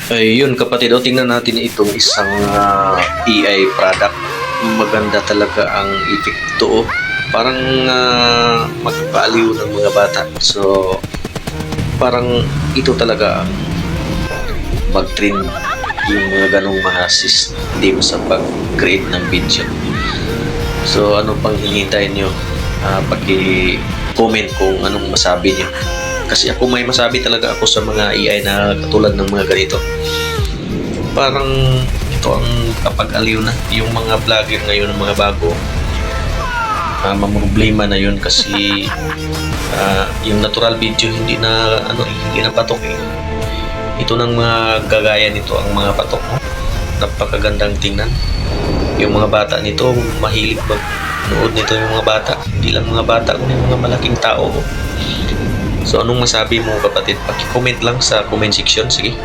Ayun kapatid, tingnan natin itong isang AI product. Maganda talaga ang epekto. Parang magpaaliw ng mga bata. So, parang ito talaga ang mag-train yung mga ganong mga system sa pag-create ng video. So, ano pang hinihintay nyo? Paki-comment kung anong masabi nyo. Kasi ako may masabi talaga ako sa mga AI na katulad ng mga ganito. Parang ito ang kapag-aliw na. Yung mga vlogger ngayon, mga bago, mamroblema na yun kasi yung natural video hindi na patok eh. Ito ng mga gagaya nito ang mga patok mo. Napakagandang tingnan. Yung mga bata nito, mahilig mag-nood nito yung mga bata. Hindi lang mga bata, kundi mga malaking tao. So anong masabi mo kapatid? Paki-comment lang sa comment section. Sige.